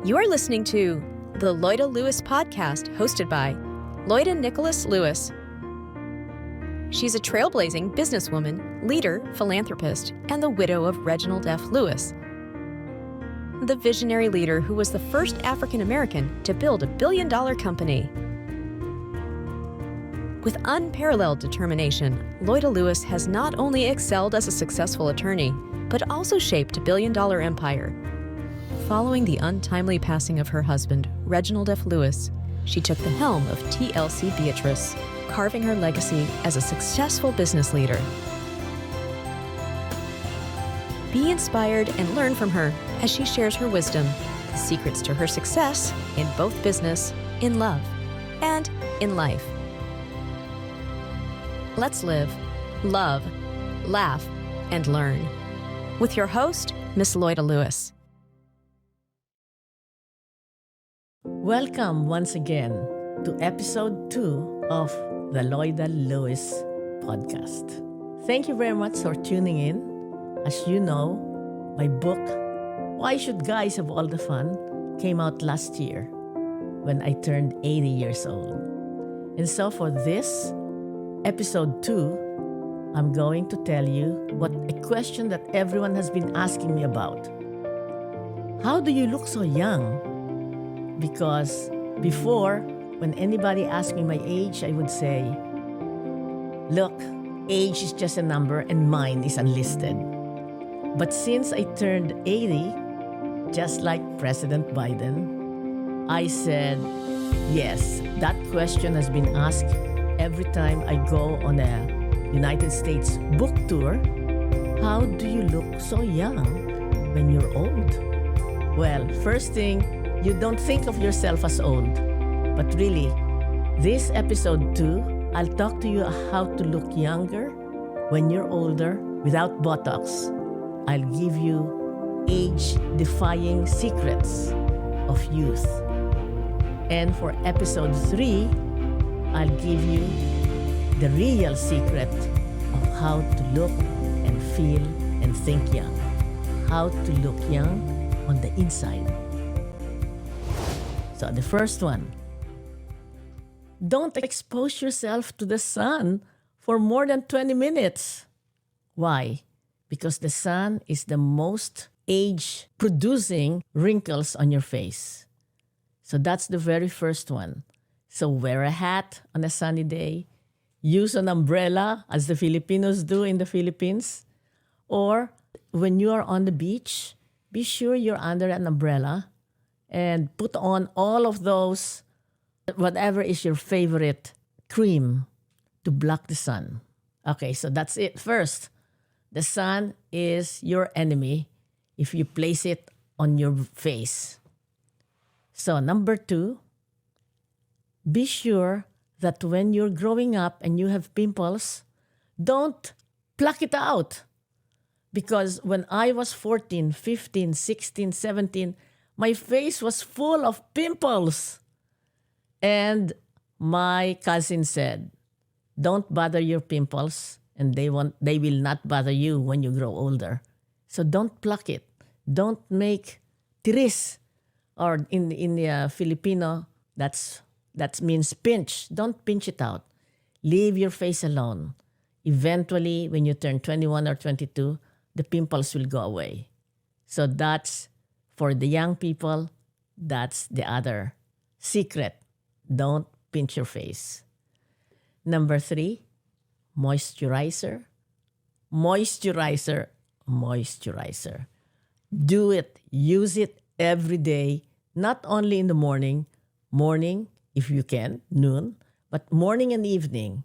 You are listening to the Loida Lewis podcast, hosted by Loida Nicolas Lewis. She's a trailblazing businesswoman, leader, philanthropist, and the widow of Reginald F. Lewis, the visionary leader who was the first African American to build a billion-dollar company. With unparalleled determination, Loida Lewis has not only excelled as a successful attorney, but also shaped a billion-dollar empire. Following the untimely passing of her husband, Reginald F. Lewis, she took the helm of TLC Beatrice, carving her legacy as a successful business leader. Be inspired and learn from her as she shares her wisdom, the secrets to her success in both business, in love, and in life. Let's live, love, laugh, and learn. With your host, Miss Loida Lewis. Welcome once again to episode 2 of the Loida Lewis podcast. Thank you very much for tuning in. As you know, my book, Why Should Guys Have All the Fun, came out last year when I turned 80 years old. And so for this episode 2, I'm going to tell you what a question that everyone has been asking me about. How do you look so young? Because before, when anybody asked me my age, I would say, look, age is just a number and mine is unlisted. But since I turned 80, just like President Biden, I said, yes, that question has been asked every time I go on a United States book tour. How do you look so young when you're old? Well, first thing, you don't think of yourself as old. But really, this episode 2, I'll talk to you how to look younger when you're older without Botox. I'll give you age-defying secrets of youth. And for episode 3, I'll give you the real secret of how to look and feel and think young. How to look young on the inside. So the first one, don't expose yourself to the sun for more than 20 minutes. Why? Because the sun is the most age-producing wrinkles on your face. So that's the very first one. So wear a hat on a sunny day. Use an umbrella, as the Filipinos do in the Philippines. Or when you are on the beach, be sure you're under an umbrella and put on all of those, whatever is your favorite cream to block the sun. Okay, so that's it. First, the sun is your enemy if you place it on your face. So number 2, be sure that when you're growing up and you have pimples, don't pluck it out. Because when I was 14, 15, 16, 17, my face was full of pimples. And my cousin said, don't bother your pimples and they will not bother you when you grow older. So don't pluck it. Don't make tiris. Or in the Filipino, that means pinch. Don't pinch it out. Leave your face alone. Eventually, when you turn 21 or 22, the pimples will go away. So that's for the young people, that's the other secret. Don't pinch your face. Number 3, moisturizer. Moisturizer, moisturizer. Do it. Use it every day. Not only in the morning if you can, noon, but morning and evening,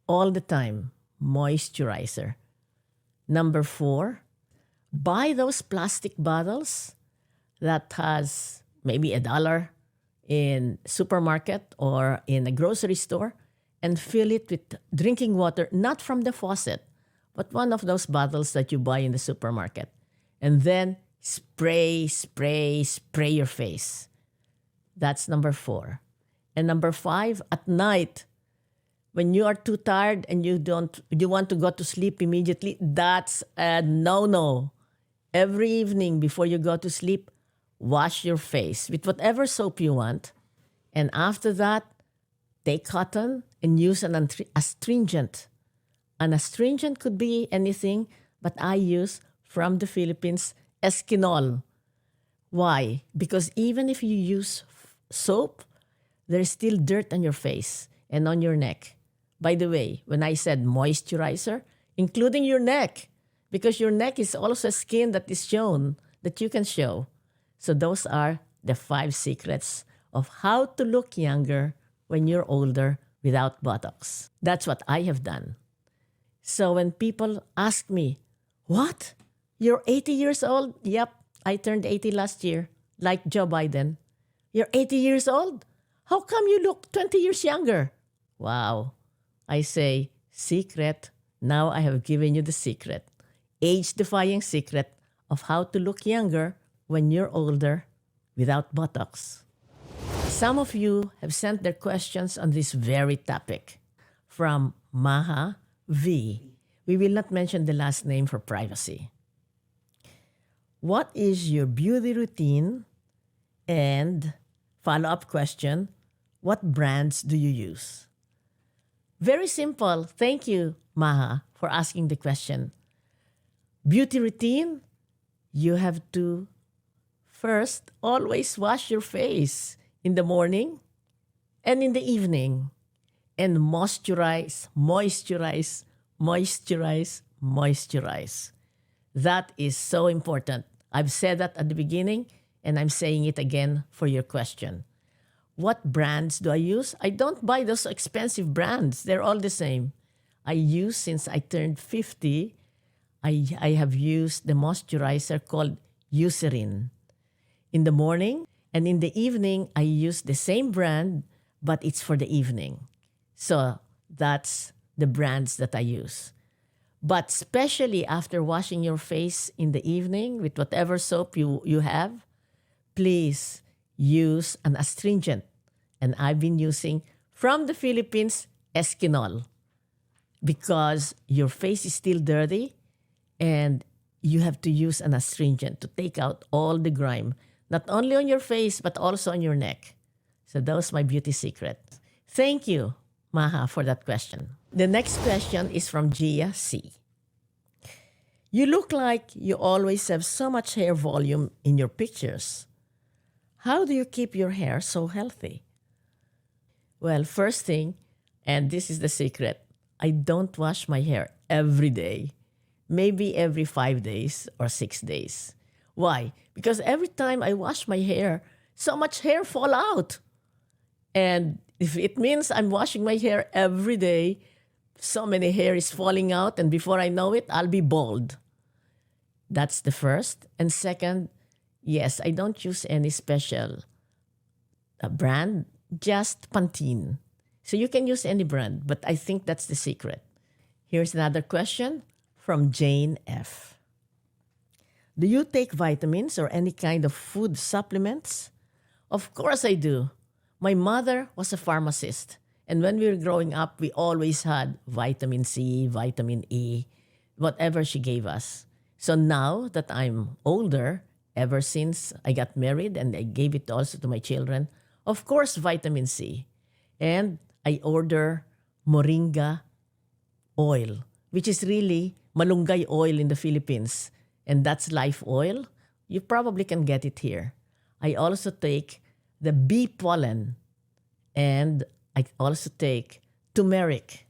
all the time, moisturizer. Number 4, buy those plastic bottles that has maybe $1 in supermarket or in a grocery store and fill it with drinking water, not from the faucet, but one of those bottles that you buy in the supermarket. And then spray your face. That's number 4. And number 5, at night, when you are too tired and you want to go to sleep immediately, that's a no-no. Every evening before you go to sleep, wash your face with whatever soap you want. And after that, take cotton and use an astringent. An astringent could be anything, but I use from the Philippines, Eskinol. Why? Because even if you use soap, there's still dirt on your face and on your neck. By the way, when I said moisturizer, including your neck, because your neck is also skin that is shown, that you can show. So those are the 5 secrets of how to look younger when you're older without Botox. That's what I have done. So when people ask me, what? You're 80 years old? Yep, I turned 80 last year, like Joe Biden. You're 80 years old? How come you look 20 years younger? Wow. I say, secret. Now I have given you the secret. Age-defying secret of how to look younger when you're older without Botox. Some of you have sent their questions on this very topic. From Maha V. We will not mention the last name for privacy. What is your beauty routine? And follow-up question, what brands do you use? Very simple. Thank you, Maha, for asking the question. Beauty routine, you have to first always wash your face in the morning and in the evening. And moisturize, moisturize, moisturize, moisturize. That is so important. I've said that at the beginning, and I'm saying it again for your question. What brands do I use? I don't buy those expensive brands. They're all the same. I use, since I turned 50, I have used the moisturizer called Eucerin. In the morning and in the evening, I use the same brand, but it's for the evening. So that's the brands that I use. But especially after washing your face in the evening with whatever soap you have, please use an astringent. And I've been using from the Philippines, Eskinol, because your face is still dirty and you have to use an astringent to take out all the grime, not only on your face, but also on your neck. So that was my beauty secret. Thank you, Maha, for that question. The next question is from Gia C. You look like you always have so much hair volume in your pictures. How do you keep your hair so healthy? Well, first thing, and this is the secret, I don't wash my hair every day. Maybe every 5 days or 6 days. Why? Because every time I wash my hair, so much hair fall out. And if it means I'm washing my hair every day, so many hair is falling out, and before I know it, I'll be bald. That's the first. And second, yes, I don't use any special brand, just Pantene. So you can use any brand, but I think that's the secret. Here's another question from Jane F. Do you take vitamins or any kind of food supplements? Of course I do. My mother was a pharmacist, and when we were growing up, we always had vitamin C, vitamin E, whatever she gave us. So now that I'm older, ever since I got married and I gave it also to my children, of course, vitamin C. And I order moringa oil, which is really malunggay oil in the Philippines. And that's live oil. You probably can get it here. I also take the bee pollen, and I also take turmeric.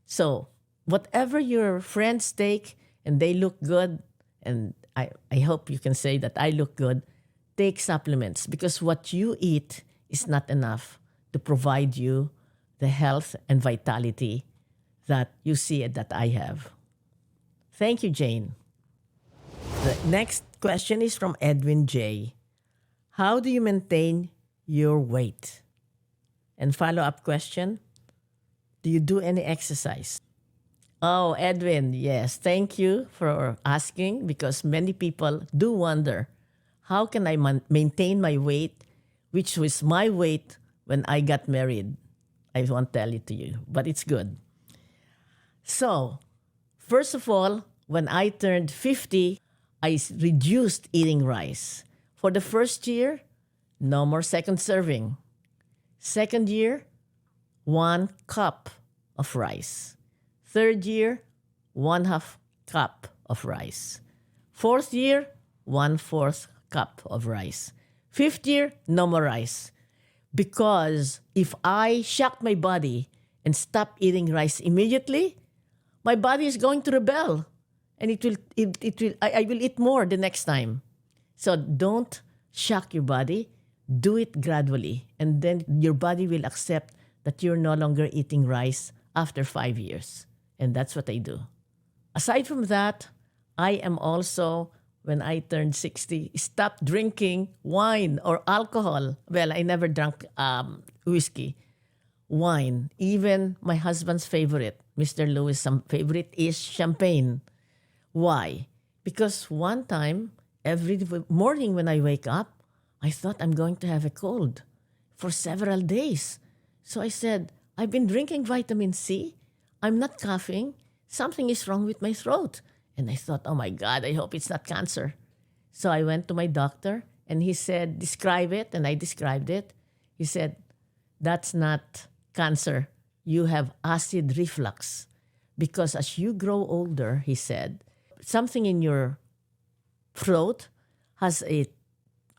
So whatever your friends take and they look good, and I hope you can say that I look good, take supplements, because what you eat is not enough to provide you the health and vitality that you see that I have. Thank you, Jane. The next question is from Edwin J. How do you maintain your weight? And follow-up question, do you do any exercise? Oh, Edwin, yes. Thank you for asking, because many people do wonder, how can I maintain my weight, which was my weight when I got married? I won't tell it to you, but it's good. So, first of all, when I turned 50, I reduced eating rice. For the first year, no more second serving. Second year, 1 cup of rice. Third year, 1/2 cup of rice. Fourth year, 1/4 cup of rice. Fifth year, no more rice. Because if I shock my body and stop eating rice immediately, my body is going to rebel, and I will eat more the next time. So don't shock your body. Do it gradually, and then your body will accept that you're no longer eating rice after 5 years. And that's what I do. Aside from that, I am also, when I turned 60, stopped drinking wine or alcohol. Well, I never drank whiskey. Wine, even my husband's favorite, Mr. Lewis' favorite is champagne. Why? Because one time, every morning when I wake up, I thought I'm going to have a cold for several days. So I said, I've been drinking vitamin C. I'm not coughing. Something is wrong with my throat. And I thought, oh my God, I hope it's not cancer. So I went to my doctor and he said, describe it. And I described it. He said, that's not cancer. You have acid reflux. Because as you grow older, he said, something in your throat has a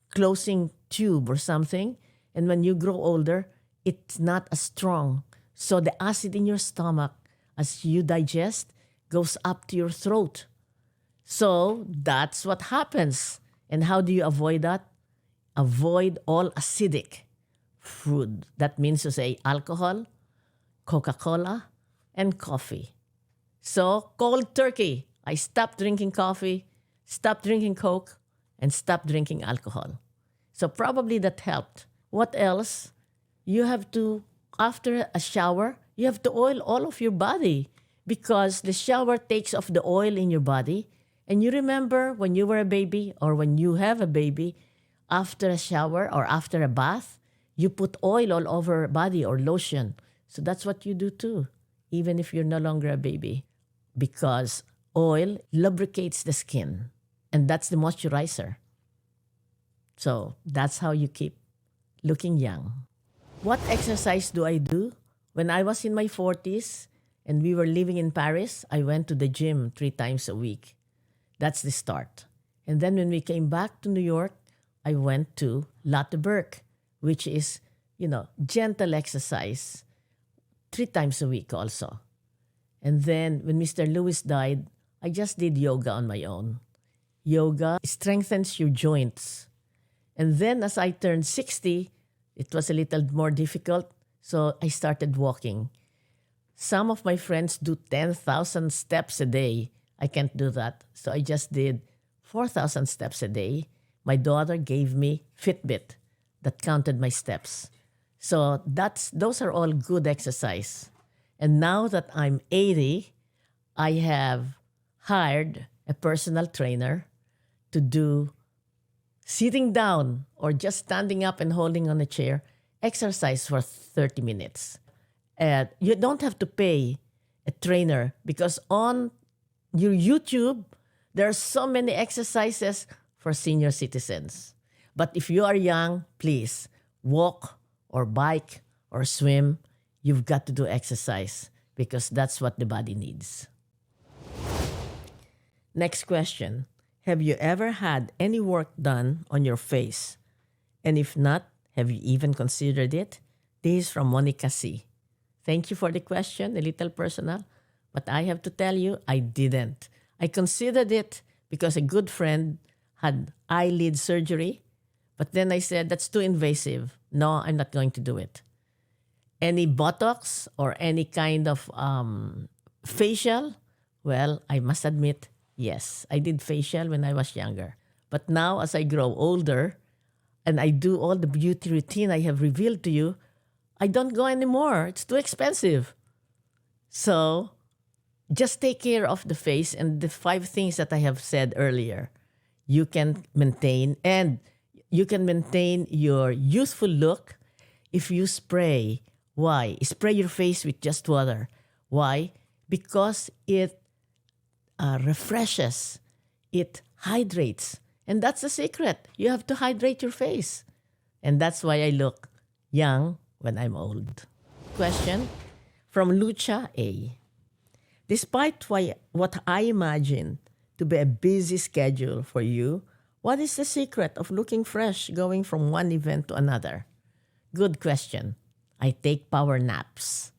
closing tube or something. And when you grow older, it's not as strong. So the acid in your stomach, as you digest, goes up to your throat. So that's what happens. And how do you avoid that? Avoid all acidic food. That means to say alcohol, Coca-Cola, and coffee. So cold turkey. I stopped drinking coffee, stopped drinking Coke, and stopped drinking alcohol. So probably that helped. What else? You have to, after a shower, you have to oil all of your body because the shower takes off the oil in your body. And you remember when you were a baby or when you have a baby, after a shower or after a bath, you put oil all over your body or lotion. So that's what you do too, even if you're no longer a baby, because oil lubricates the skin, and that's the moisturizer. So that's how you keep looking young. What exercise do I do? When I was in my 40s and we were living in Paris, I went to the gym 3 times a week. That's the start. And then when we came back to New York, I went to Latte Burke, which is, gentle exercise 3 times a week also. And then when Mr. Lewis died, I just did yoga on my own. Yoga strengthens your joints. And then as I turned 60, it was a little more difficult, so I started walking. Some of my friends do 10,000 steps a day. I can't do that. So I just did 4,000 steps a day. My daughter gave me Fitbit that counted my steps. So those are all good exercise. And now that I'm 80, I have hired a personal trainer to do sitting down or just standing up and holding on a chair, exercise for 30 minutes. You don't have to pay a trainer because on your YouTube, there are so many exercises for senior citizens. But if you are young, please walk or bike or swim. You've got to do exercise because that's what the body needs. Next question. Have you ever had any work done on your face? And if not, have you even considered it? This is from Monica C. Thank you for the question, a little personal. But I have to tell you, I didn't. I considered it because a good friend had eyelid surgery. But then I said, that's too invasive. No, I'm not going to do it. Any Botox or any kind of facial? Well, I must admit, yes, I did facial when I was younger. But now as I grow older and I do all the beauty routine I have revealed to you, I don't go anymore. It's too expensive. So just take care of the face and the 5 things that I have said earlier. You can maintain, and you can maintain your youthful look if you spray. Why? Spray your face with just water. Why? Because it refreshes, it hydrates, And that's the secret. You have to hydrate your face. And that's why I look young when I'm old. Question from Lucha A. Despite what I imagine to be a busy schedule for you, what is the secret of looking fresh going from one event to another? Good question. I take power naps.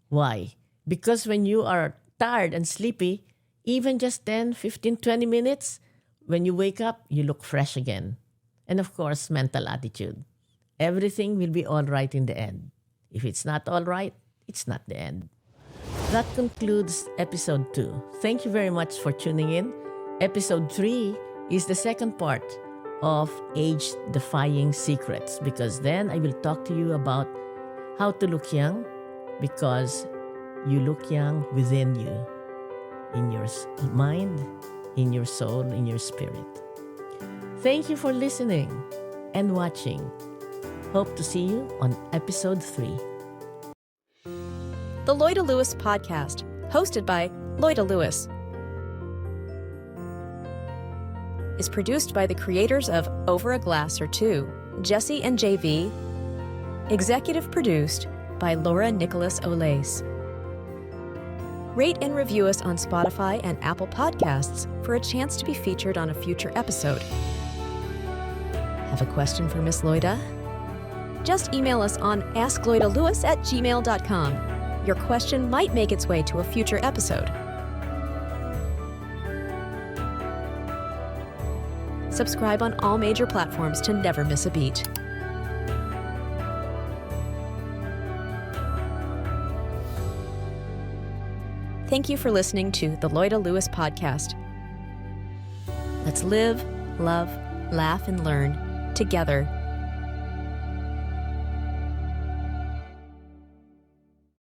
Why? Because when you are tired and sleepy, even just 10, 15, 20 minutes, when you wake up, you look fresh again. And of course, mental attitude. Everything will be all right in the end. If it's not all right, it's not the end. That concludes episode 2. Thank you very much for tuning in. Episode 3 is the second part of Age-Defying Secrets, because then I will talk to you about how to look young, because you look young within you, in your mind, in your soul, in your spirit. Thank you for listening and watching. Hope to see you on episode 3. The Loida Lewis Podcast, hosted by Loida Lewis, is produced by the creators of Over a Glass or Two, Jesse and JV. Executive produced by Loida Nicolas Lewis. Rate and review us on Spotify and Apple Podcasts for a chance to be featured on a future episode. Have a question for Miss Loida? Just email us on askloidalewis@gmail.com. Your question might make its way to a future episode. Subscribe on all major platforms to never miss a beat. Thank you for listening to the Loida Lewis Podcast. Let's live, love, laugh, and learn together